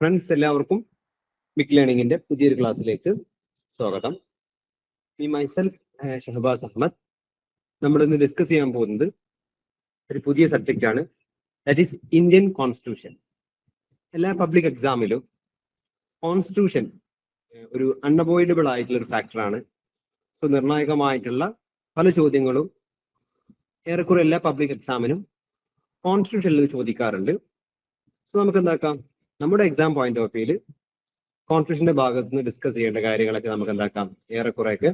Friends എല്ലാവർക്കും big ലേണിംഗിന്റെ പുതിയൊരു ക്ലാസ്സിലേക്ക് സ്വാഗതം. മൈസെൽഫ് ഷഹബാസ് അഹമ്മദ്. നമ്മൾ ഇന്ന് ഡിസ്കസ് ചെയ്യാൻ പോകുന്നത് ഒരു പുതിയ സബ്ജക്റ്റ് ആണ്, ദാറ്റ് ഈസ് ഇന്ത്യൻ കോൺസ്റ്റിറ്റ്യൂഷൻ. എല്ലാ പബ്ലിക് എക്സാമിലും കോൺസ്റ്റിറ്റ്യൂഷൻ ഒരു അൺഅവോയ്ഡബിൾ ആയിട്ടുള്ള ഒരു ഫാക്ടറാണ്. സോ നിർണായകമായിട്ടുള്ള പല ചോദ്യങ്ങളും ഏറെക്കുറെ എല്ലാ പബ്ലിക് എക്സാമിനും കോൺസ്റ്റിറ്റ്യൂഷനിൽ ചോദിക്കാറുണ്ട്. സോ നമുക്ക് എന്താക്കാം, നമ്മുടെ എക്സാം പോയിന്റ് ഓഫ് വ്യൂല് കോൺസ്റ്റിറ്റ്യൂഷന്റെ ഭാഗത്ത് നിന്ന് ഡിസ്കസ് ചെയ്യേണ്ട കാര്യങ്ങളൊക്കെ നമുക്ക് എന്താക്കാം, ഏറെക്കുറെയൊക്കെ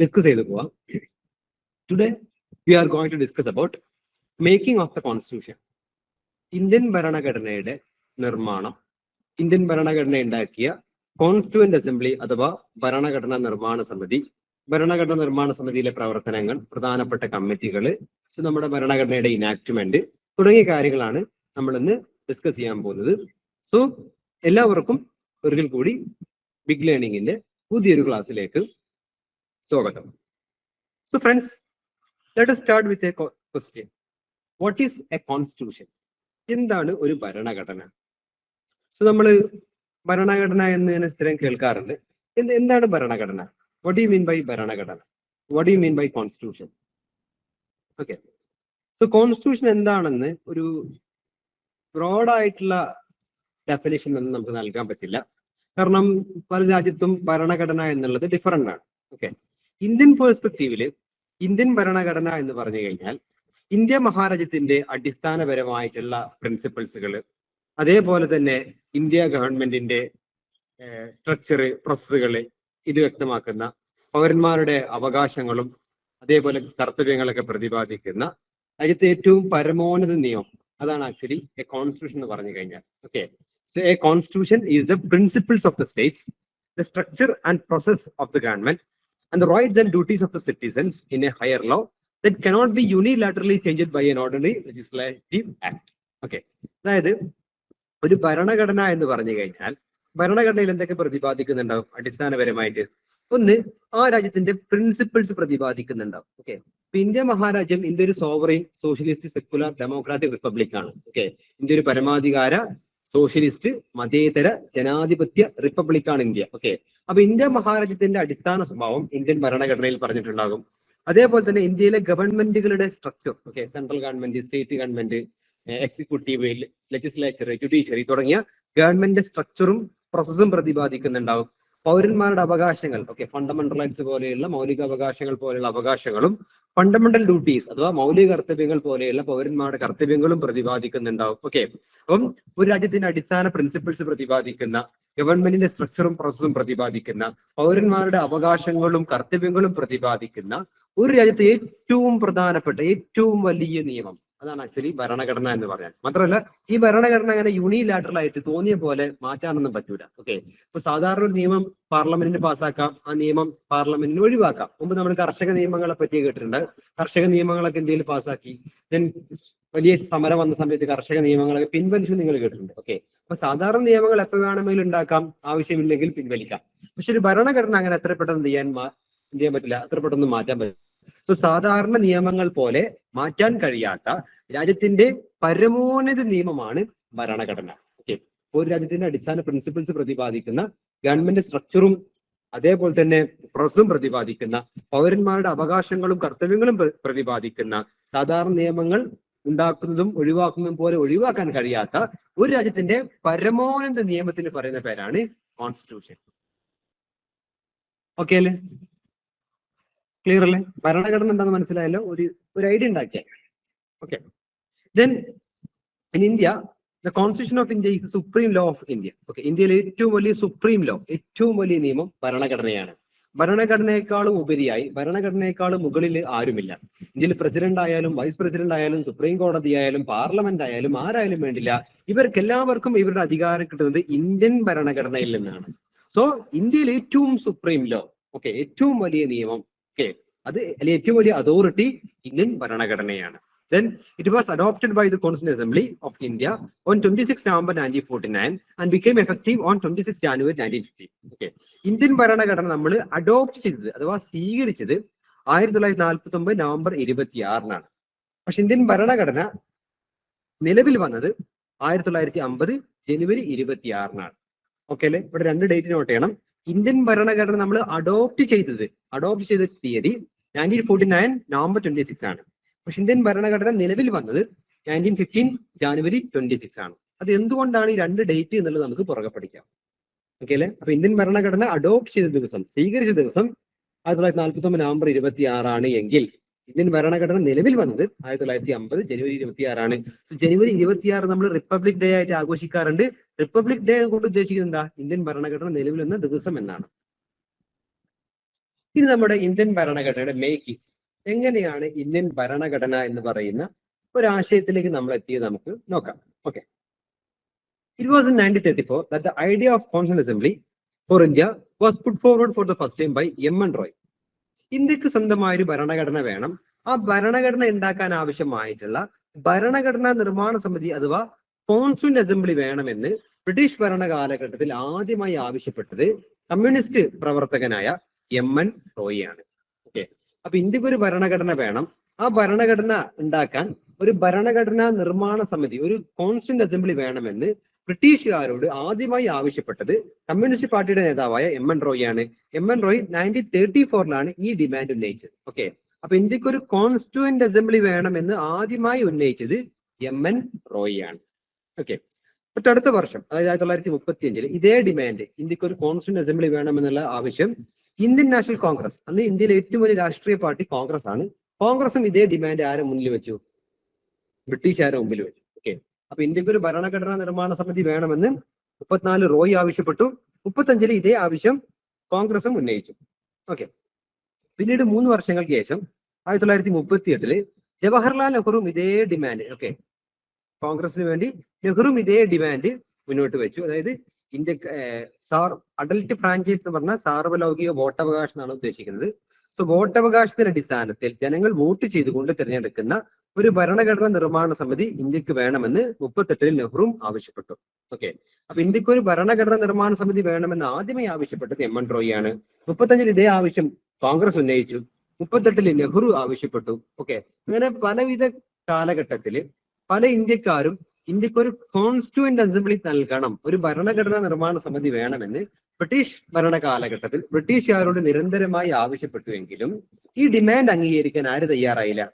ഡിസ്കസ് ചെയ്തു പോവാം. Today we are going to discuss about making of the constitution. Indian ഭരണഘടനയുടെ നിർമ്മാണം, ഇന്ത്യൻ ഭരണഘടന ഉണ്ടാക്കിയ കോൺസ്റ്റിറ്റ്യൂവന്റ് അസംബ്ലി അഥവാ ഭരണഘടനാ നിർമ്മാണ സമിതി, ഭരണഘടനാ നിർമ്മാണ സമിതിയിലെ പ്രവർത്തനങ്ങൾ, പ്രധാനപ്പെട്ട കമ്മിറ്റികൾ, നമ്മുടെ ഭരണഘടനയുടെ ഇനാക്ട്മെന്റ് തുടങ്ങിയ കാര്യങ്ങളാണ് നമ്മൾ ഇന്ന് ഡിസ്കസ് ചെയ്യാൻ പോകുന്നത്. സോ എല്ലാവർക്കും ഒരിക്കൽ കൂടി ബിഗ് ലേണിംഗിന്റെ പുതിയൊരു ക്ലാസ്സിലേക്ക് സ്വാഗതം. So friends, let us start with a question. What is a constitution? എന്താണ് ഒരു ഭരണഘടന? സോ നമ്മൾ ഭരണഘടന എന്നതിനെ സ്ഥിരം കേൾക്കാറുണ്ട്. എന്താണ് ഭരണഘടന? വാട്ട് യു മീൻ ബൈ ഭരണഘടന? What you mean by constitution? Okay, so constitution എന്താണെന്ന് ഒരു ബ്രോഡായിട്ടുള്ള ഡെഫിനേഷൻ ഒന്നും നമുക്ക് നൽകാൻ പറ്റില്ല. കാരണം പല രാജ്യത്തും ഭരണഘടന എന്നുള്ളത് ഡിഫറൻ്റ് ആണ്. ഓക്കെ, ഇന്ത്യൻ പേഴ്സ്പെക്റ്റീവില് ഇന്ത്യൻ ഭരണഘടന എന്ന് പറഞ്ഞു കഴിഞ്ഞാൽ ഇന്ത്യ മഹാരാജ്യത്തിന്റെ അടിസ്ഥാനപരമായിട്ടുള്ള പ്രിൻസിപ്പിൾസുകൾ, അതേപോലെ തന്നെ ഇന്ത്യ ഗവൺമെന്റിന്റെ സ്ട്രക്ചർ, പ്രോസസ്സുകൾ ഇത് വ്യക്തമാക്കുന്ന, പൗരന്മാരുടെ അവകാശങ്ങളും അതേപോലെ കർത്തവ്യങ്ങളൊക്കെ പ്രതിപാദിക്കുന്ന രാജ്യത്തെ ഏറ്റവും പരമോന്നത നിയമം, അതാണ് ആക്ച്വലി എ കോൺസ്റ്റിറ്റ്യൂഷൻ എന്ന് പറഞ്ഞു കഴിഞ്ഞാൽ. Okay, so a constitution is the principles of the states, the structure and process of the government, and the rights and duties of the citizens in a higher law that cannot be unilaterally changed by an ordinary legislative act. Okay, അതായത് ഒരു ഭരണഘടന എന്ന് പറഞ്ഞു കഴിഞ്ഞാൽ ഭരണഘടനയിൽ എന്തൊക്കെ പ്രതിപാദിക്കുന്നുണ്ടാവും? അടിസ്ഥാനപരമായിട്ട് ഒന്ന്, ആ രാജ്യത്തിന്റെ പ്രിൻസിപ്പിൾസ് പ്രതിപാദിക്കുന്നുണ്ടാവും. ഓക്കെ, ഇപ്പൊ ഇന്ത്യ മഹാരാജ്യം, ഇന്ത്യ ഒരു sovereign socialist secular democratic republic ആണ്. ഓക്കെ, ഇന്ത്യ ഒരു പരമാധികാര സോഷ്യലിസ്റ്റ് മതേതര ജനാധിപത്യ റിപ്പബ്ലിക് ആണ് ഇന്ത്യ. ഓക്കെ, അപ്പൊ ഇന്ത്യ മഹാരാജ്യത്തിന്റെ അടിസ്ഥാന സ്വഭാവം ഇന്ത്യൻ ഭരണഘടനയിൽ പറഞ്ഞിട്ടുണ്ടാകും. അതേപോലെ തന്നെ ഇന്ത്യയിലെ ഗവൺമെന്റുകളുടെ structure, okay, central government, state government, executive, legislature, judiciary തുടങ്ങിയ ഗവൺമെന്റ് സ്ട്രക്ചറും പ്രോസസ്സും പ്രതിപാദിക്കുന്നുണ്ടാവും. പൗരന്മാരുടെ അവകാശങ്ങൾ, ഓക്കെ, ഫണ്ടമെന്റൽ റൈറ്റ്സ് പോലെയുള്ള മൗലിക അവകാശങ്ങൾ പോലെയുള്ള അവകാശങ്ങളും ഫണ്ടമെന്റൽ ഡ്യൂട്ടീസ് അഥവാ മൗലിക കർത്തവ്യങ്ങൾ പോലെയുള്ള പൗരന്മാരുടെ കർത്തവ്യങ്ങളും പ്രതിപാദിക്കുന്നുണ്ടാവും. ഓക്കെ, അപ്പം ഒരു രാജ്യത്തിന്റെ അടിസ്ഥാന പ്രിൻസിപ്പിൾസ് പ്രതിപാദിക്കുന്ന, ഗവൺമെന്റിന്റെ സ്ട്രക്ചറും പ്രോസസ്സും പ്രതിപാദിക്കുന്ന, പൗരന്മാരുടെ അവകാശങ്ങളും കർത്തവ്യങ്ങളും പ്രതിപാദിക്കുന്ന ഒരു രാജ്യത്തെ ഏറ്റവും പ്രധാനപ്പെട്ട ഏറ്റവും വലിയ നിയമം, അതാണ് ആക്ച്വലി ഭരണഘടന എന്ന് പറയാൻ. മാത്രമല്ല ഈ ഭരണഘടന അങ്ങനെ യൂണിലാറ്ററൽ ആയിട്ട് തോന്നിയ പോലെ മാറ്റാനൊന്നും പറ്റൂല. ഓക്കെ, ഇപ്പൊ സാധാരണ ഒരു നിയമം പാർലമെന്റിന് പാസ്സാക്കാം, ആ നിയമം പാർലമെന്റിന് ഒഴിവാക്കാം. മുമ്പ് നമ്മൾ കർഷക നിയമങ്ങളെ പറ്റി കേട്ടിട്ടുണ്ട്. കർഷക നിയമങ്ങളൊക്കെ ഇന്ത്യയിൽ പാസ്സാക്കി, ദെൻ വലിയ സമരം വന്ന സമയത്ത് കർഷക നിയമങ്ങളൊക്കെ പിൻവലിച്ചു നിങ്ങൾ കേട്ടിട്ടുണ്ട്. ഓക്കെ, അപ്പൊ സാധാരണ നിയമങ്ങൾ എപ്പോൾ വേണമെങ്കിലും ഉണ്ടാക്കാം, ആവശ്യമില്ലെങ്കിൽ പിൻവലിക്കാം. പക്ഷെ ഒരു ഭരണഘടന അങ്ങനെ എത്ര പെട്ടെന്ന് ചെയ്യാൻ പറ്റില്ല, അത്ര പെട്ടെന്ന് മാറ്റാൻ പറ്റില്ല. സോ സാധാരണ നിയമങ്ങൾ പോലെ മാറ്റാൻ കഴിയാത്ത രാജ്യത്തിന്റെ പരമോന്നത നിയമമാണ് ഭരണഘടന. ഓക്കെ, ഒരു രാജ്യത്തിന്റെ അടിസ്ഥാന പ്രിൻസിപ്പിൾസ് പ്രതിപാദിക്കുന്ന, ഗവൺമെന്റ് സ്ട്രക്ചറും അതേപോലെ തന്നെ പ്രോസസ്സും പ്രതിപാദിക്കുന്ന, പൗരന്മാരുടെ അവകാശങ്ങളും കർത്തവ്യങ്ങളും പ്രതിപാദിക്കുന്ന, സാധാരണ നിയമങ്ങൾ ഉണ്ടാക്കുന്നതും ഒഴിവാക്കുന്നതും പോലെ ഒഴിവാക്കാൻ കഴിയാത്ത ഒരു രാജ്യത്തിന്റെ പരമോന്നത നിയമത്തിന് പറയുന്ന പേരാണ് കോൺസ്റ്റിറ്റ്യൂഷൻ. ഓക്കെ അല്ലേ? ക്ലിയർ അല്ലേ? ഭരണഘടന എന്താണെന്ന് മനസ്സിലായല്ലോ, ഒരു ഐഡിയ ഉണ്ടാക്കിയ. Okay, then in India the constitution of India is the supreme law of India. Okay, ഇന്ത്യയിലെ ഏറ്റവും വലിയ സുപ്രീം ലോ, ഏറ്റവും വലിയ നിയമം ഭരണഘടനയാണ്. ഭരണഘടനയെക്കാളും ഉപരിയായി, ഭരണഘടനയെക്കാളും മുകളിൽ ആരുമില്ല. ഇന്ത്യയിൽ പ്രസിഡന്റ് ആയാലും വൈസ് പ്രസിഡന്റ് ആയാലും സുപ്രീം കോടതി ആയാലും പാർലമെന്റ് ആയാലും ആരായാലും വേണ്ടില്ല, ഇവർക്കെല്ലാവർക്കും ഇവരുടെ അധികാരം കിട്ടുന്നത് ഇന്ത്യൻ ഭരണഘടനയിൽ നിന്നാണ്. സോ ഇന്ത്യയിലെ ഏറ്റവും സുപ്രീം ലോ, ഓക്കെ, ഏറ്റവും വലിയ നിയമം, ഓക്കെ, അത് ഏറ്റവും വലിയ അതോറിറ്റി ഇന്ത്യൻ ഭരണഘടനയാണ്. Then it was adopted by the Constitutional Assembly of India on 26 November 1949 and became effective on 26 January 1950. Okay, Indian ഭരണഘടന നമ്മൾ അഡോപ്റ്റ് ചെയ്തത് അഥവാ സ്വീകരിച്ചത് 1949 നവംബർ 26-നാണ്. പക്ഷെ ഇന്ത്യൻ ഭരണഘടന നിലവിൽ വന്നത് 1950 ജനുവരി 26-നാണ്. ഓക്കെ അല്ലെ? ഇവിടെ 2 ഡേറ്റ് നോട്ട് ചെയ്യണം. ഇന്ത്യൻ ഭരണഘടന നമ്മൾ അഡോപ്റ്റ് ചെയ്ത തീയതി 1949 നവംബർ 26 ആണ്. പക്ഷെ ഇന്ത്യൻ ഭരണഘടന നിലവിൽ വന്നത് 1915 ജാനുവരി 26 ആണ്. അത് എന്തുകൊണ്ടാണ് ഈ 2 ഡേറ്റ് എന്നുള്ളത് നമുക്ക് പുറകെ പഠിക്കാം. ഓക്കെ അല്ലെ? അപ്പൊ ഇന്ത്യൻ ഭരണഘടന അഡോപ്റ്റ് ചെയ്ത ദിവസം, സ്വീകരിച്ച ദിവസം 1949 നവംബർ 26 ആണ് എങ്കിൽ ഇന്ത്യൻ ഭരണഘടന നിലവിൽ വന്നത് 1950 ജനുവരി 26 ആണ്. ജനുവരി 26 നമ്മൾ റിപ്പബ്ലിക് ഡേ ആയിട്ട് ആഘോഷിക്കാറുണ്ട്. റിപ്പബ്ലിക് ഡേ കൊണ്ട് ഉദ്ദേശിക്കുന്നത് എന്താ? ഇന്ത്യൻ ഭരണഘടന നിലവിൽ വന്ന ദിവസം എന്നാണ്. ഇത് നമ്മുടെ ഇന്ത്യൻ ഭരണഘടനയുടെ മേക്കിംഗ്. എങ്ങനെയാണ് ഇന്ത്യൻ ഭരണഘടന എന്ന് പറയുന്ന ഒരാശയത്തിലേക്ക് നമ്മൾ എത്തിയത് നമുക്ക് നോക്കാം. Okay. It was in 1934 that the idea of Constitutional Assembly for India was put forward for the first time by M.N. Roy. ഇന്ത്യക്ക് സ്വന്തമായ ഒരു ഭരണഘടന വേണം. ആ ഭരണഘടന ഉണ്ടാക്കാൻ ആവശ്യമായിട്ടുള്ള ഭരണഘടനാ നിർമ്മാണ സമിതി അഥവാ കോൺസ്റ്റിറ്റ്യൂന്റ് അസംബ്ലി വേണമെന്ന് ബ്രിട്ടീഷ് ഭരണ കാലഘട്ടത്തിൽ ആദ്യമായി ആവശ്യപ്പെട്ടത് കമ്മ്യൂണിസ്റ്റ് പ്രവർത്തകനായ M.N. റോയി ആണ്. ഓക്കെ. അപ്പൊ ഇന്ത്യക്ക് ഒരു ഭരണഘടന വേണം. ആ ഭരണഘടന ഉണ്ടാക്കാൻ ഒരു ഭരണഘടനാ നിർമ്മാണ സമിതി, ഒരു കോൺസ്റ്റിറ്റ്യൂന്റ് അസംബ്ലി വേണമെന്ന് ബ്രിട്ടീഷുകാരോട് ആദ്യമായി ആവശ്യപ്പെട്ടത് കമ്മ്യൂണിസ്റ്റ് പാർട്ടിയുടെ നേതാവായ M.N. റോയി ആണ്. M.N. റോയി 1934-ലാണ് ഈ ഡിമാൻഡ് ഉന്നയിച്ചത്. ഓക്കെ. അപ്പൊ ഇന്ത്യക്ക് ഒരു കോൺസ്റ്റിറ്റ്യൂന്റ് അസംബ്ലി വേണമെന്ന് ആദ്യമായി ഉന്നയിച്ചത് M.N. റോയി ആണ്. ഓക്കെ. തൊട്ടടുത്ത വർഷം, അതായത് 1935 ഇതേ ഡിമാൻഡ്, ഇന്ത്യക്ക് ഒരു കോൺസ്റ്റിറ്റ്യൂന്റ് അസംബ്ലി വേണമെന്നുള്ള ആവശ്യം ഇന്ത്യൻ നാഷണൽ കോൺഗ്രസ്, അന്ന് ഇന്ത്യയിലെ ഏറ്റവും വലിയ രാഷ്ട്രീയ പാർട്ടി കോൺഗ്രസ് ആണ്. കോൺഗ്രസും ഇതേ ഡിമാൻഡ് ആരെ മുന്നിൽ വെച്ചു? ബ്രിട്ടീഷുകാരെ മുമ്പിൽ വെച്ചു. ഓക്കെ. അപ്പൊ ഇന്ത്യക്ക് ഒരു ഭരണഘടനാ നിർമ്മാണ സമിതി വേണമെന്ന് 34 റോയി ആവശ്യപ്പെട്ടു. 35 ഇതേ ആവശ്യം കോൺഗ്രസും ഉന്നയിച്ചു. ഓക്കെ. പിന്നീട് 3 വർഷങ്ങൾക്ക് ശേഷം 1938 ജവഹർലാൽ നെഹ്റുവും ഇതേ ഡിമാൻഡ്, ഓക്കെ, കോൺഗ്രസിന് വേണ്ടി നെഹ്റുവും ഇതേ ഡിമാൻഡ് മുന്നോട്ട് വെച്ചു. അതായത് ഇന്ത്യ അഡൽട്ട് ഫ്രാഞ്ചൈസ് എന്ന് പറഞ്ഞാൽ സാർവലൗകിക വോട്ടവകാശം എന്നാണ് ഉദ്ദേശിക്കുന്നത്. സോ വോട്ടവകാശത്തിന്റെ അടിസ്ഥാനത്തിൽ ജനങ്ങൾ വോട്ട് ചെയ്തുകൊണ്ട് തിരഞ്ഞെടുക്കുന്ന ഒരു ഭരണഘടനാ നിർമ്മാണ സമിതി ഇന്ത്യക്ക് വേണമെന്ന് 38 നെഹ്റുവും ആവശ്യപ്പെട്ടു. ഓക്കെ. അപ്പൊ ഇന്ത്യക്ക് ഒരു ഭരണഘടനാ നിർമ്മാണ സമിതി വേണമെന്ന് ആദ്യമായി ആവശ്യപ്പെട്ടത് M.N. റോയി ആണ്. 35 ഇതേ ആവശ്യം കോൺഗ്രസ് ഉന്നയിച്ചു. 38 നെഹ്റു ആവശ്യപ്പെട്ടു. ഓക്കെ. അങ്ങനെ പലവിധ കാലഘട്ടത്തില് പല ഇന്ത്യക്കാരും ഇന്ത്യക്ക് ഒരു കോൺസ്റ്റിറ്റ്യൂന്റ് അസംബ്ലി നൽകണം, ഒരു ഭരണഘടനാ നിർമ്മാണ സമിതി വേണമെന്ന് ബ്രിട്ടീഷ് ഭരണ കാലഘട്ടത്തിൽ ബ്രിട്ടീഷുകാരോട് നിരന്തരമായി ആവശ്യപ്പെട്ടുവെങ്കിലും ഈ ഡിമാൻഡ് അംഗീകരിക്കാൻ ആര് തയ്യാറായില്ല?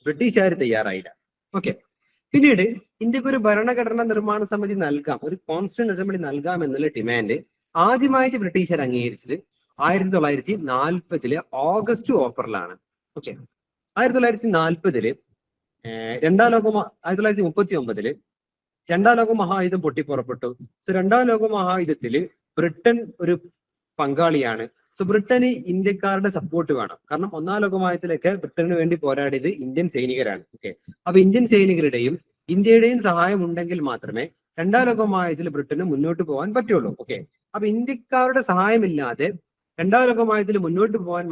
ബ്രിട്ടീഷുകാർ തയ്യാറായില്ല. ഓക്കെ. പിന്നീട് ഇന്ത്യക്ക് ഒരു ഭരണഘടനാ നിർമ്മാണ സമിതി നൽകാം, ഒരു കോൺസ്റ്റിറ്റ്യൂന്റ് അസംബ്ലി നൽകാം എന്നുള്ള ഡിമാൻഡ് ആദ്യമായിട്ട് ബ്രിട്ടീഷുകാർ അംഗീകരിച്ചത് 1940 ഓഗസ്റ്റ് ഓഫറിലാണ്. ഓക്കെ. 1940 1939 രണ്ടാം ലോക മഹായുദ്ധം പൊട്ടിപ്പുറപ്പെട്ടു. സോ രണ്ടാം ലോക മഹായുദ്ധത്തിൽ ബ്രിട്ടൻ ഒരു പങ്കാളിയാണ്. സോ ബ്രിട്ടന് ഇന്ത്യക്കാരുടെ സപ്പോർട്ട് വേണം. കാരണം ഒന്നാം ലോക മഹായുദ്ധത്തിലൊക്കെ ബ്രിട്ടന് വേണ്ടി പോരാടിയത് ഇന്ത്യൻ സൈനികരാണ്. ഓക്കെ. അപ്പൊ ഇന്ത്യൻ സൈനികരുടെയും ഇന്ത്യയുടെയും സഹായം ഉണ്ടെങ്കിൽ മാത്രമേ രണ്ടാം ലോക മഹായുദ്ധത്തിൽ ബ്രിട്ടന് മുന്നോട്ട് പോകാൻ പറ്റുള്ളൂ. ഓക്കെ. അപ്പൊ ഇന്ത്യക്കാരുടെ സഹായമില്ലാതെ രണ്ടാം ലോക മഹായുദ്ധത്തിൽ മുന്നോട്ട് പോകാൻ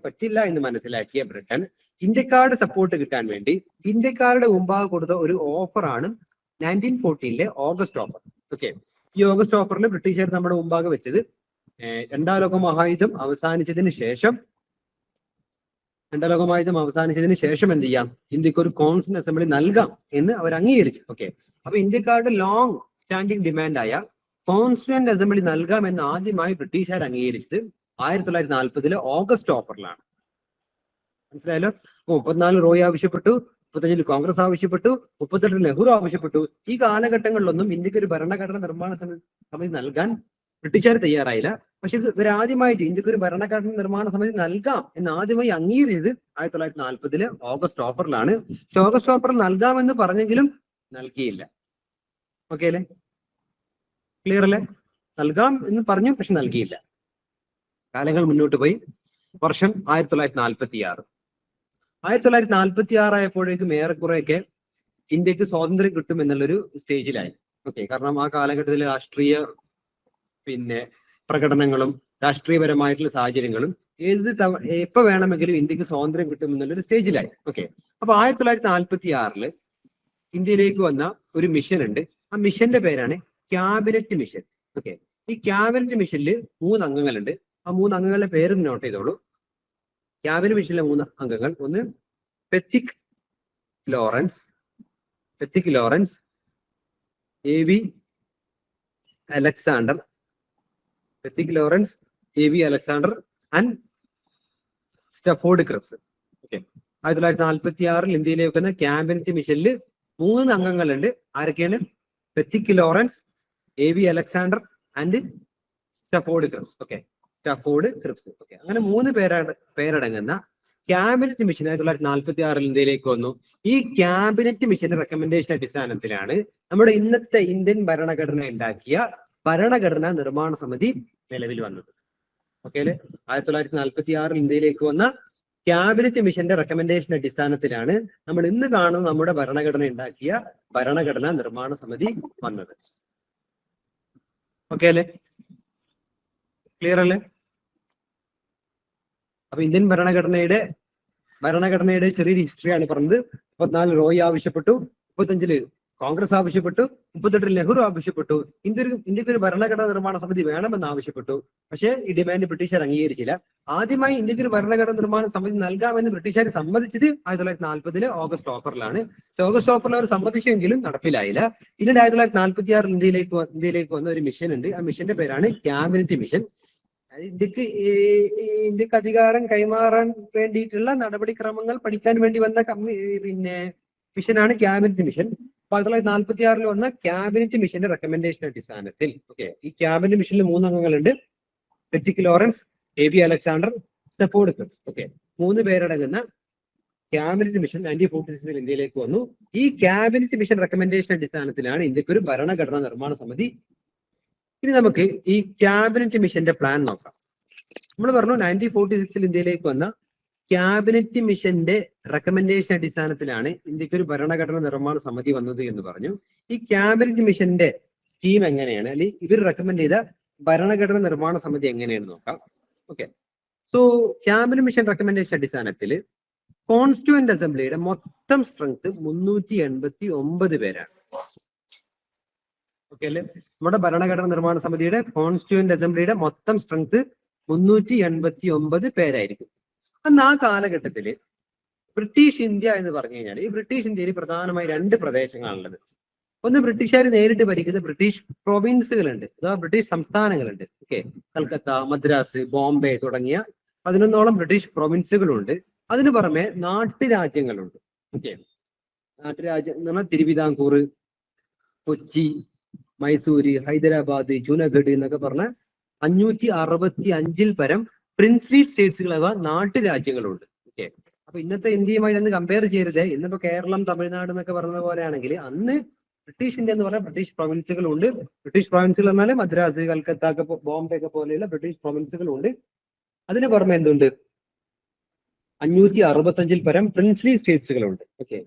പറ്റില്ല എന്ന് മനസ്സിലാക്കിയ ബ്രിട്ടൻ ഇന്ത്യക്കാരുടെ സപ്പോർട്ട് കിട്ടാൻ വേണ്ടി ഇന്ത്യക്കാരുടെ മുമ്പാകെ കൊടുത്ത ഒരു ഓഫറാണ് 1914 ഓഗസ്റ്റ് ഓഫർ. ഓക്കെ. ഈ ഓഗസ്റ്റ് ഓഫറിൽ ബ്രിട്ടീഷുകാർ നമ്മുടെ മുമ്പാകെ വെച്ചത് രണ്ടാം ലോക മഹായുദ്ധം അവസാനിച്ചതിന് ശേഷം എന്ത് ചെയ്യാം? ഇന്ത്യക്ക് ഒരു കോൺസ്റ്റിറ്റ്യൂന്റ് അസംബ്ലി നൽകാം എന്ന് അവർ അംഗീകരിച്ചു. ഓക്കെ. അപ്പൊ ഇന്ത്യക്കാരുടെ ലോങ് സ്റ്റാൻഡിംഗ് ഡിമാൻഡായ കോൺസ്റ്റിറ്റ്യൂന്റ് അസംബ്ലി നൽകാം എന്ന് ആദ്യമായി ബ്രിട്ടീഷുകാർ അംഗീകരിച്ചത് 1940 ഓഗസ്റ്റ് ഓഫറിലാണ്. മനസ്സിലായല്ലോ? 34 റോയി ആവശ്യപ്പെട്ടു, 35 കോൺഗ്രസ് ആവശ്യപ്പെട്ടു, 38 നെഹ്റു ആവശ്യപ്പെട്ടു. ഈ കാലഘട്ടങ്ങളിലൊന്നും ഇന്ത്യക്ക് ഒരു ഭരണഘടന നിർമ്മാണ സമിതി നൽകാൻ ബ്രിട്ടീഷുകാർ തയ്യാറായില്ല. പക്ഷെ ഇവരാദ്യമായിട്ട് ഇന്ത്യക്ക് ഒരു ഭരണഘടന നിർമ്മാണ സമിതി നൽകാം എന്ന് ആദ്യമായി അംഗീകരിച്ചത് 1940 ഓഗസ്റ്റ് ഓഫറിലാണ്. പക്ഷെ ഓഗസ്റ്റ് ഓഫറിൽ നൽകാമെന്ന് പറഞ്ഞെങ്കിലും നൽകിയില്ല. ഓക്കെ അല്ലേ? ക്ലിയർ അല്ലേ? നൽകാം എന്ന് പറഞ്ഞു, പക്ഷെ നൽകിയില്ല. കാലങ്ങൾ മുന്നോട്ട് പോയി. വർഷം 1946. 1946 ആയപ്പോഴേക്കും ഏറെക്കുറെയൊക്കെ ഇന്ത്യക്ക് സ്വാതന്ത്ര്യം കിട്ടും എന്നുള്ളൊരു സ്റ്റേജിലായി. ഓക്കെ. കാരണം ആ കാലഘട്ടത്തിൽ രാഷ്ട്രീയ പ്രകടനങ്ങളും രാഷ്ട്രീയപരമായിട്ടുള്ള സാഹചര്യങ്ങളും എപ്പോ വേണമെങ്കിലും ഇന്ത്യക്ക് സ്വാതന്ത്ര്യം കിട്ടും എന്നുള്ളൊരു സ്റ്റേജിലായി. ഓക്കെ. അപ്പൊ 1946 ഇന്ത്യയിലേക്ക് വന്ന ഒരു മിഷൻ ഉണ്ട്. ആ മിഷന്റെ പേരാണ് ക്യാബിനറ്റ് മിഷൻ. ഓക്കെ. ഈ ക്യാബിനറ്റ് മിഷനിൽ 3 അംഗങ്ങളുണ്ട്. ആ 3 അംഗങ്ങളുടെ പേര് നോട്ട് ചെയ്തോളൂ. ക്യാബിനറ്റ് മിഷനിലെ 3 അംഗങ്ങൾ, ഒന്ന് Pethick Lawrence, Pethick Lawrence, AV Alexander, Pethick Lawrence, AV Alexander and Stafford Cripps. Okay, 1946 ഇന്ത്യയിലേക്ക് വന്ന ക്യാബിനറ്റ് മിഷനിൽ 3 അംഗങ്ങളുണ്ട്. ആരൊക്കെയാണ്? Pethick Lawrence, AV Alexander and Stafford Cripps. Okay, Stafford Cripps. Okay, അങ്ങനെ 3 പേരടങ്ങുന്ന ക്യാബിനറ്റ് മിഷൻ 1946 ഇന്ത്യയിലേക്ക് വന്നു. ഈ ക്യാബിനറ്റ് മിഷന്റെ റെക്കമെൻഡേഷൻ അടിസ്ഥാനത്തിലാണ് നമ്മുടെ ഇന്നത്തെ ഇന്ത്യൻ ഭരണഘടന ഉണ്ടാക്കിയ ഭരണഘടനാ നിർമ്മാണ സമിതി നിലവിൽ വന്നത്. ഓക്കെ അല്ലെ? 1946 ഇന്ത്യയിലേക്ക് വന്ന ക്യാബിനറ്റ് മിഷന്റെ റെക്കമെൻഡേഷൻ അടിസ്ഥാനത്തിലാണ് നമ്മൾ ഇന്ന് കാണുന്ന നമ്മുടെ ഭരണഘടന ഉണ്ടാക്കിയ ഭരണഘടനാ നിർമ്മാണ സമിതി വന്നത്. ഓക്കെ അല്ലെ? ക്ലിയർ അല്ലേ? അപ്പൊ ഇന്ത്യൻ ഭരണഘടനയുടെ ചെറിയൊരു ഹിസ്റ്ററിയാണ് പറഞ്ഞത്. 34 റോയ് ആവശ്യപ്പെട്ടു, 35 കോൺഗ്രസ് ആവശ്യപ്പെട്ടു, 38 നെഹ്റു ആവശ്യപ്പെട്ടു. ഇന്ത്യക്ക് ഒരു ഭരണഘടനാ നിർമ്മാണ സമിതി വേണമെന്ന് ആവശ്യപ്പെട്ടു. പക്ഷേ ഈ ഡിമാൻഡ് ബ്രിട്ടീഷുകാർ അംഗീകരിച്ചില്ല. ആദ്യമായി ഇന്ത്യക്ക് ഒരു ഭരണഘടനാ നിർമ്മാണ സമിതി നൽകാമെന്ന് ബ്രിട്ടീഷുകാർ സമ്മതിച്ചത് 1940 ഓഗസ്റ്റ് ഓഫറിലാണ്. ഓഗസ്റ്റ് ഓഫറിൽ അവർ സമ്മതിച്ചെങ്കിലും നടപ്പിലായില്ല. പിന്നീട് 1946 ഇന്ത്യയിലേക്ക് വന്ന ഒരു മിഷൻ ഉണ്ട്. ആ മിഷന്റെ പേരാണ് ക്യാബിനറ്റ് മിഷൻ. ഇന്ത്യക്ക് അധികാരം കൈമാറാൻ വേണ്ടിയിട്ടുള്ള നടപടിക്രമങ്ങൾ പഠിക്കാൻ വേണ്ടി വന്ന മിഷനാണ് ക്യാബിനറ്റ് മിഷൻ. 1946 വന്ന ക്യാബിനറ്റ് മിഷന്റെ റെക്കമെൻഡേഷൻ അടിസ്ഥാനത്തിൽ ഈ ക്യാബിനറ്റ് മിഷനിൽ 3 അംഗങ്ങളുണ്ട്. Pethick Lawrence, AV Alexander, Stafford Cripps. 3 പേരടങ്ങുന്ന ക്യാബിനറ്റ് മിഷൻ 1946 ഇന്ത്യയിലേക്ക് വന്നു. ഈ ക്യാബിനറ്റ് മിഷൻ റെക്കമെൻഡേഷൻ അടിസ്ഥാനത്തിലാണ് ഇന്ത്യക്ക് ഒരു ഭരണഘടനാ നിർമ്മാണ സമിതി. ഇനി നമുക്ക് ഈ ക്യാബിനറ്റ് മിഷന്റെ പ്ലാൻ നോക്കാം. നമ്മൾ പറഞ്ഞു 1946 ഇന്ത്യയിലേക്ക് വന്ന ക്യാബിനറ്റ് മിഷന്റെ റെക്കമെൻഡേഷൻ അടിസ്ഥാനത്തിലാണ് ഇന്ത്യക്ക് ഒരു ഭരണഘടനാ നിർമ്മാണ സമിതി വന്നത് എന്ന് പറഞ്ഞു. ഈ ക്യാബിനറ്റ് മിഷന്റെ സ്കീം എങ്ങനെയാണ്, അല്ലെങ്കിൽ ഇവർ റെക്കമെൻഡ് ചെയ്ത ഭരണഘടനാ നിർമ്മാണ സമിതി എങ്ങനെയാണ് നോക്കാം. Okay, so cabinet mission recommendation അടിസ്ഥാനത്തിൽ കോൺസ്റ്റിറ്റ്യൂവന്റ് അസംബ്ലിയുടെ മൊത്തം സ്ട്രെങ്ത് 389 പേരാണ്. ഓക്കെ അല്ലേ? നമ്മുടെ ഭരണഘടനാ നിർമ്മാണ സമിതിയുടെ കോൺസ്റ്റിറ്റ്യൂവന്റ് അസംബ്ലിയുടെ മൊത്തം സ്ട്രെങ്ത് 389 പേരായിരിക്കും. അന്ന് ആ കാലഘട്ടത്തിൽ ബ്രിട്ടീഷ് ഇന്ത്യ എന്ന് പറഞ്ഞു കഴിഞ്ഞാൽ ഈ ബ്രിട്ടീഷ് ഇന്ത്യയിൽ പ്രധാനമായി 2 പ്രദേശങ്ങളാണുള്ളത്. ഒന്ന് ബ്രിട്ടീഷുകാർ നേരിട്ട് ഭരിക്കുന്ന ബ്രിട്ടീഷ് പ്രൊവിൻസുകളുണ്ട്, അഥവാ ബ്രിട്ടീഷ് സംസ്ഥാനങ്ങളുണ്ട്. ഓക്കെ, കൽക്കത്ത, മദ്രാസ്, ബോംബെ തുടങ്ങിയ 11ഓളം ബ്രിട്ടീഷ് പ്രൊവിൻസുകളുണ്ട്. അതിനു പുറമെ നാട്ടുരാജ്യങ്ങളുണ്ട്. ഓക്കെ, നാട്ടുരാജ്യം എന്ന് പറഞ്ഞാൽ തിരുവിതാംകൂർ, കൊച്ചി, മൈസൂര്, ഹൈദരാബാദ്, ജൂനഗഡ് എന്നൊക്കെ പറഞ്ഞ 565 പരം പ്രിൻസ്ലി സ്റ്റേറ്റ്സുകൾ അഥവാ നാട്ടുരാജ്യങ്ങളുണ്ട്. ഓക്കെ, അപ്പൊ ഇന്നത്തെ ഇന്ത്യയുമായി ഒന്ന് കമ്പയർ ചെയ്യരുത്. ഇന്നിപ്പോ കേരളം, തമിഴ്നാട് എന്നൊക്കെ പറഞ്ഞ പോലെയാണെങ്കിൽ അന്ന് ബ്രിട്ടീഷ് ഇന്ത്യ എന്ന് പറഞ്ഞാൽ ബ്രിട്ടീഷ് പ്രൊവിൻസുകളുണ്ട്. ബ്രിട്ടീഷ് പ്രൊവിൻസുകൾ എന്നാൽ മദ്രാസ്, കൽക്കത്ത, ബോംബെ ഒക്കെ പോലെയുള്ള ബ്രിട്ടീഷ് പ്രൊവിൻസുകളുണ്ട്. അതിന് പുറമെ എന്തുണ്ട്? 565 പരം പ്രിൻസ്ലി സ്റ്റേറ്റ്സുകളുണ്ട്. ഓക്കെ,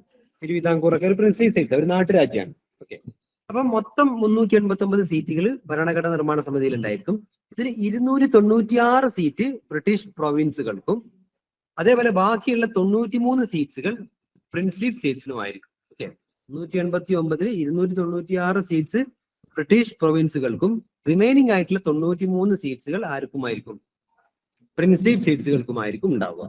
തിരുവിതാംകൂറൊക്കെ ഒരു പ്രിൻസ്ലി സ്റ്റേറ്റ്സ്, ഒരു നാട്ടുരാജ്യമാണ്. ഓക്കെ, അപ്പൊ മൊത്തം 389 സീറ്റുകൾ ഭരണഘടനാ നിർമ്മാണ സമിതിയിൽ ഉണ്ടായിരിക്കും. ഇതിൽ 296 സീറ്റ് ബ്രിട്ടീഷ് പ്രൊവിൻസുകൾക്കും അതേപോലെ ബാക്കിയുള്ള 93 സീറ്റ്സുകൾ പ്രിൻസ്ലി സ്റ്റേറ്റ്സിനുമായിരിക്കും. ഓക്കെ, 389 296 സീറ്റ്സ് ബ്രിട്ടീഷ് പ്രൊവിൻസുകൾക്കും റിമൈനിങ് ആയിട്ടുള്ള 93 സീറ്റ്സുകൾ ആർക്കുമായിരിക്കും? പ്രിൻസ്ലി സ്റ്റേറ്റ്സുകൾക്കുമായിരിക്കും ഉണ്ടാവുക.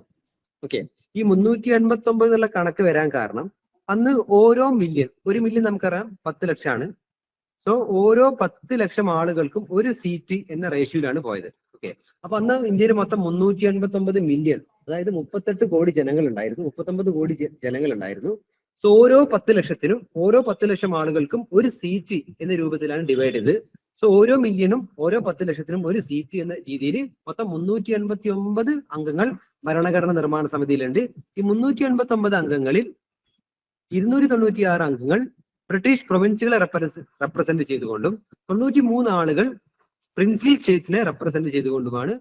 ഓക്കെ, ഈ 389 എന്നുള്ള കണക്ക് വരാൻ കാരണം അന്ന് ഓരോ മില്യൺ, 1 മില്യൺ നമുക്കറിയാം 10 ലക്ഷമാണ്. സോ ഓരോ 10 ലക്ഷം ആളുകൾക്കും ഒരു സീറ്റ് എന്ന റേഷ്യോയിലാണ് പോയത്. ഓക്കെ, അപ്പൊ അന്ന് ഇന്ത്യയിൽ മൊത്തം 389 മില്യൺ, അതായത് 38 കോടി ജനങ്ങൾ ഉണ്ടായിരുന്നു, 39 കോടി ജനങ്ങൾ ഉണ്ടായിരുന്നു. സോ ഓരോ 10 ലക്ഷത്തിനും ഓരോ 10 ലക്ഷം ആളുകൾക്കും ഒരു സീറ്റ് എന്ന രൂപത്തിലാണ് ഡിവൈഡ് ചെയ്ത്. സോ ഓരോ മില്യണും ഓരോ 10 ലക്ഷത്തിനും ഒരു സീറ്റ് എന്ന രീതിയിൽ മൊത്തം 389 അംഗങ്ങൾ ഭരണഘടനാ നിർമ്മാണ സമിതിയിലുണ്ട്. ഈ 389 അംഗങ്ങളിൽ 296 അംഗങ്ങൾ ബ്രിട്ടീഷ് പ്രൊവിൻസുകളെ റെപ്രസെന്റ് ചെയ്തുകൊണ്ടും 93 ആളുകൾ പ്രിൻസ്ലി സ്റ്റേറ്റ്സിനെ റെപ്രസെന്റ് ചെയ്തുകൊണ്ടുമാണ്.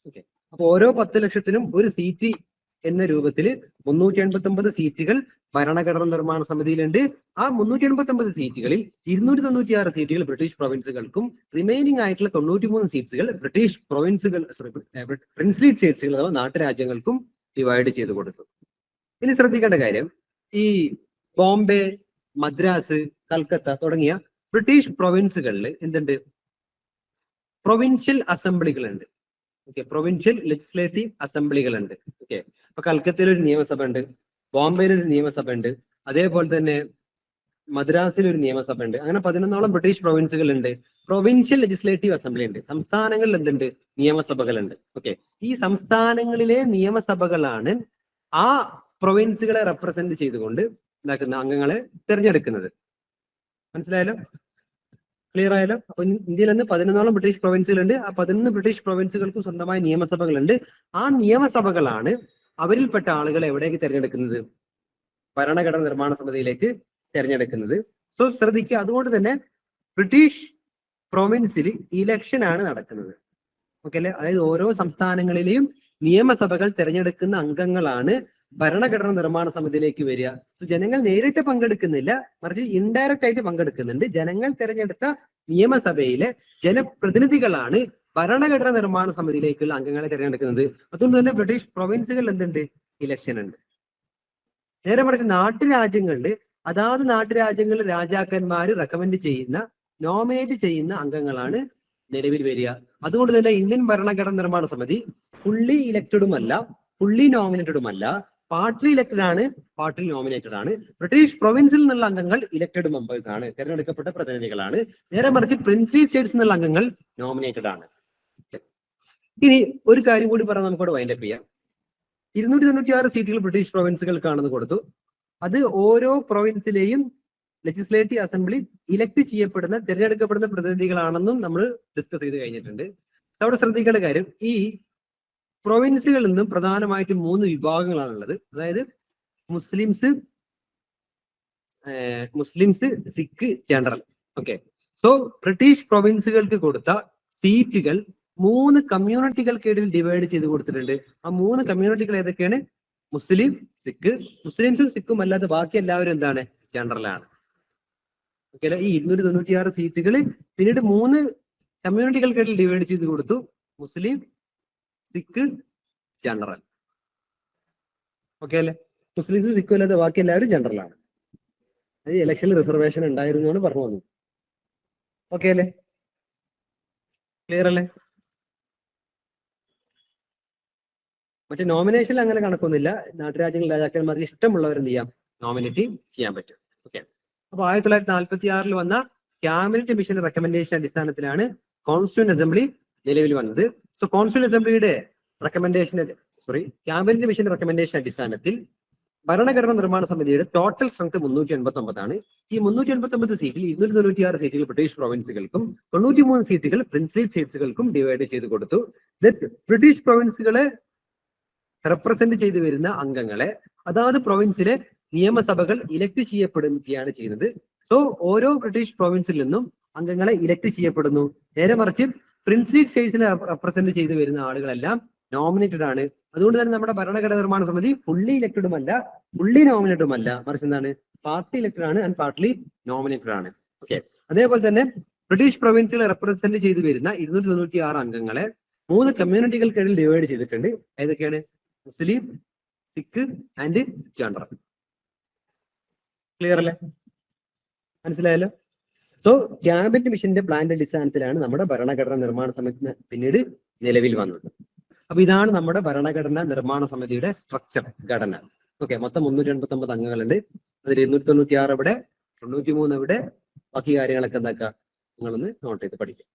ഓക്കെ, അപ്പൊ ഓരോ 10 ലക്ഷത്തിനും ഒരു സീറ്റ് എന്ന രൂപത്തിൽ 389 സീറ്റുകൾ ഭരണഘടനാ നിർമ്മാണ സമിതിയിലുണ്ട്. ആ 389 സീറ്റുകളിൽ 296 സീറ്റുകൾ ബ്രിട്ടീഷ് പ്രൊവിൻസുകൾക്കും റിമൈനിങ് ആയിട്ടുള്ള 93 സീറ്റുകൾ ബ്രിട്ടീഷ് പ്രിൻസ്ലി സ്റ്റേറ്റ്സുകൾ അഥവാ നാട്ടുരാജ്യങ്ങൾക്കും ഡിവൈഡ് ചെയ്ത് കൊടുത്തു. ഇനി ശ്രദ്ധിക്കേണ്ട കാര്യം, ഈ ബോംബെ, മദ്രാസ്, കൽക്കത്ത തുടങ്ങിയ ബ്രിട്ടീഷ് പ്രൊവിൻസുകളിൽ എന്തുണ്ട്? പ്രൊവിൻഷ്യൽ അസംബ്ലികളുണ്ട്. ഓക്കെ, പ്രൊവിൻഷ്യൽ ലെജിസ്ലേറ്റീവ് അസംബ്ലികളുണ്ട്. ഓക്കെ, അപ്പൊ കൽക്കത്തയിൽ ഒരു നിയമസഭ ഉണ്ട്, ബോംബെയിൽ ഒരു നിയമസഭ ഉണ്ട്, അതേപോലെ തന്നെ മദ്രാസിൽ ഒരു നിയമസഭ ഉണ്ട്. അങ്ങനെ 11ഓളം ബ്രിട്ടീഷ് പ്രൊവിൻസുകൾ ഉണ്ട്. പ്രൊവിൻഷ്യൽ ലെജിസ്ലേറ്റീവ് അസംബ്ലി ഉണ്ട്. സംസ്ഥാനങ്ങളിൽ എന്തുണ്ട്? നിയമസഭകളുണ്ട്. ഓക്കെ, ഈ സംസ്ഥാനങ്ങളിലെ നിയമസഭകളാണ് ആ പ്രൊവിൻസുകളെ റെപ്രസെന്റ് ചെയ്തുകൊണ്ട് എന്താക്കുന്ന അംഗങ്ങളെ തിരഞ്ഞെടുക്കുന്നത്. മനസ്സിലായാലോ? ക്ലിയർ ആയാലോ? അപ്പൊ ഇന്ത്യയിൽ നിന്ന് 11ഓളം ബ്രിട്ടീഷ് പ്രൊവിൻസുകളുണ്ട്. ആ 11 ബ്രിട്ടീഷ് പ്രൊവിൻസുകൾക്ക് സ്വന്തമായ നിയമസഭകളുണ്ട്. ആ നിയമസഭകളാണ് അവരിൽപ്പെട്ട ആളുകളെ എവിടേക്ക് തിരഞ്ഞെടുക്കുന്നത്? ഭരണഘടന നിർമ്മാണ സമിതിയിലേക്ക് തിരഞ്ഞെടുക്കുന്നത്. സോ ശ്രദ്ധിക്കുക, അതുകൊണ്ട് തന്നെ ബ്രിട്ടീഷ് പ്രൊവിൻസിൽ ഇലക്ഷൻ ആണ് നടക്കുന്നത്. ഓക്കെ അല്ലെ? അതായത് ഓരോ സംസ്ഥാനങ്ങളിലെയും നിയമസഭകൾ തിരഞ്ഞെടുക്കുന്ന അംഗങ്ങളാണ് ഭരണഘടന നിർമ്മാണ സമിതിയിലേക്ക് വരിക. സോ ജനങ്ങൾ നേരിട്ട് പങ്കെടുക്കുന്നില്ല, മറിച്ച് ഇൻഡയറക്റ്റ് ആയിട്ട് പങ്കെടുക്കുന്നുണ്ട്. ജനങ്ങൾ തിരഞ്ഞെടുത്ത നിയമസഭയിലെ ജനപ്രതിനിധികളാണ് ഭരണഘടന നിർമ്മാണ സമിതിയിലേക്കുള്ള അംഗങ്ങളെ തിരഞ്ഞെടുക്കുന്നത്. അതുകൊണ്ട് തന്നെ ബ്രിട്ടീഷ് പ്രൊവിൻസുകളിൽ എന്തുണ്ട്? ഇലക്ഷൻ ഉണ്ട്. നേരെ മറിച്ച് നാട്ടുരാജ്യങ്ങളിൽ അതാത് നാട്ടുരാജ്യങ്ങളിൽ രാജാക്കന്മാര് റെക്കമെൻഡ് ചെയ്യുന്ന, നോമിനേറ്റ് ചെയ്യുന്ന അംഗങ്ങളാണ് നിലവിൽ വരിക. അതുകൊണ്ട് തന്നെ ഇന്ത്യൻ ഭരണഘടന നിർമ്മാണ സമിതി ഫുള്ളി ഇലക്റ്റഡുമല്ല, ഫുള്ളി നോമിനേറ്റഡുമല്ല, പാർട്ടി ഇലക്റ്റഡ് ആണ്, പാർട്ടി നോമിനേറ്റഡ് ആണ്. ബ്രിട്ടീഷ് പ്രൊവിൻസിൽ നിന്നുള്ള അംഗങ്ങൾ ഇലക്റ്റഡ് മെമ്പേഴ്സ് ആണ്, തിരഞ്ഞെടുക്കപ്പെട്ട പ്രതിനിധികളാണ്. നേരെ മറിച്ച് പ്രിൻസ്ലി സ്റ്റേറ്റ്സ് എന്നുള്ള അംഗങ്ങൾ നോമിനേറ്റഡ് ആണ്. ഇനി ഒരു കാര്യം കൂടി പറഞ്ഞാൽ നമുക്കവിടെ വൈൻഡപ്പ് ചെയ്യാം. 296 സീറ്റുകൾ ബ്രിട്ടീഷ് പ്രൊവിൻസുകൾക്കാണെന്ന് കൊടുത്തു. അത് ഓരോ പ്രൊവിൻസിലെയും ലെജിസ്ലേറ്റീവ് അസംബ്ലി ഇലക്ട് ചെയ്യപ്പെടുന്ന, തിരഞ്ഞെടുക്കപ്പെടുന്ന പ്രതിനിധികളാണെന്നും നമ്മൾ ഡിസ്കസ് ചെയ്ത് കഴിഞ്ഞിട്ടുണ്ട്. അവിടെ ശ്രദ്ധിക്കേണ്ട കാര്യം, ഈ പ്രൊവിൻസുകളിൽ നിന്നും പ്രധാനമായിട്ടും 3 വിഭാഗങ്ങളാണുള്ളത്. അതായത് Muslims, Sikh, general. Okay, so British പ്രൊവിൻസുകൾക്ക് കൊടുത്ത സീറ്റുകൾ 3 കമ്മ്യൂണിറ്റികൾക്കിടയിൽ ഡിവൈഡ് ചെയ്ത് കൊടുത്തിട്ടുണ്ട്. ആ 3 കമ്മ്യൂണിറ്റികൾ ഏതൊക്കെയാണ്? മുസ്ലിം, സിഖ്. മുസ്ലിംസും സിഖും അല്ലാതെ ബാക്കി എല്ലാവരും എന്താണ്? ജനറലാണ്. ഓക്കെ അല്ലെ? ഈ 296 സീറ്റുകൾ പിന്നീട് 3 കമ്മ്യൂണിറ്റികൾക്കിടയിൽ ഡിവൈഡ് ചെയ്ത് കൊടുത്തു. മുസ്ലിം, സിഖ്, ജനറൽ. ഓക്കെ അല്ലെ? മുസ്ലിംസും സിഖും അല്ലാതെ ബാക്കി എല്ലാവരും ജനറലാണ്. അത് ഇലക്ഷനിൽ റിസർവേഷൻ ഉണ്ടായിരുന്നു എന്ന് പറഞ്ഞു വന്നു. ഓക്കെ അല്ലെ? ക്ലിയർ അല്ലേ? മറ്റേ നോമിനേഷനിൽ അങ്ങനെ കണക്കൊന്നുമില്ല. നാട്ടുരാജ്യങ്ങൾ രാജാക്കന്മാർക്ക് ഇഷ്ടമുള്ളവർ എന്ത് ചെയ്യാം? നോമിനേറ്റ് ചെയ്യാൻ പറ്റും. ഓക്കെ, അപ്പൊ 1946 വന്ന ക്യാബിനറ്റ് മിഷൻ റെക്കമെൻഡേഷൻ അടിസ്ഥാനത്തിലാണ് കോൺസ്റ്റിറ്റ്യൂന്റ് അസംബ്ലി നിലവിൽ വന്നത്. സോ കോൺസ്റ്റിറ്റ്യൂന്റ് അസംബ്ലിയുടെ ക്യാബിനറ്റ് മിഷൻ റെക്കമെൻഡേഷൻ അടിസ്ഥാനത്തിൽ ഭരണഘടനാ നിർമ്മാണ സമിതിയുടെ ടോട്ടൽ സ്ട്രെങ്ത് 389 ആണ്. ഈ 389 സീറ്റിൽ 296 സീറ്റുകൾ ബ്രിട്ടീഷ് പ്രൊവിൻസുകൾക്കും 93 സീറ്റുകൾ പ്രിൻസ്ലി സ്റ്റേറ്റ്സുകൾക്കും ഡിവൈഡ് ചെയ്ത് കൊടുത്തു. ബ്രിട്ടീഷ് പ്രൊവിൻസുകളെ റെപ്രസെന്റ് ചെയ്ത് വരുന്ന അംഗങ്ങളെ അതാത് പ്രൊവിൻസിലെ നിയമസഭകൾ ഇലക്ട് ചെയ്യപ്പെടുകയാണ് ചെയ്യുന്നത്. സോ ഓരോ ബ്രിട്ടീഷ് പ്രൊവിൻസിൽ നിന്നും അംഗങ്ങളെ ഇലക്ട് ചെയ്യപ്പെടുന്നു. നേരെ മറിച്ച് പ്രിൻസ്ലി സ്റ്റേറ്റ്സിനെ റെപ്രസെന്റ് ചെയ്ത് വരുന്ന ആളുകളെല്ലാം നോമിനേറ്റഡ് ആണ്. അതുകൊണ്ട് തന്നെ നമ്മുടെ ഭരണഘടന നിർമ്മാണ സമിതി ഫുള്ളി ഇലക്റ്റഡുമല്ല, ഫുള്ളി നോമിനേറ്റഡുമല്ല, മറിച്ച് എന്താണ്? പാർട്ടി ഇലക്റ്റഡ് ആണ് ആൻഡ് പാർട്ടി നോമിനേറ്റഡ് ആണ്. ഓക്കെ, അതേപോലെ തന്നെ ബ്രിട്ടീഷ് പ്രൊവിൻസുകളെ റെപ്രസെന്റ് ചെയ്ത് വരുന്ന 296 അംഗങ്ങളെ 3 കമ്മ്യൂണിറ്റികൾക്കിടയിൽ ഡിവൈഡ് ചെയ്തിട്ടുണ്ട്. ഏതൊക്കെയാണ്? മുസ്ലിം, സിഖ് ആൻഡ് ജനറൽ. ക്ലിയർ അല്ലേ? മനസ്സിലായല്ലോ? സോ ക്യാബിനറ്റ് മിഷന്റെ പ്ലാന്റെ അടിസ്ഥാനത്തിലാണ് നമ്മുടെ ഭരണഘടനാ നിർമ്മാണ സമിതി പിന്നീട് നിലവിൽ വന്നത്. അപ്പൊ ഇതാണ് നമ്മുടെ ഭരണഘടനാ നിർമ്മാണ സമിതിയുടെ സ്ട്രക്ചർ, ഘടന. ഓക്കെ, മൊത്തം 389 അംഗങ്ങളുണ്ട്. അതിൽ 296 ഇവിടെ, 93 ഇവിടെ. ബാക്കി കാര്യങ്ങളൊക്കെ എന്താക്കുക? നിങ്ങളൊന്ന് നോട്ട് ചെയ്ത് പഠിക്കുക.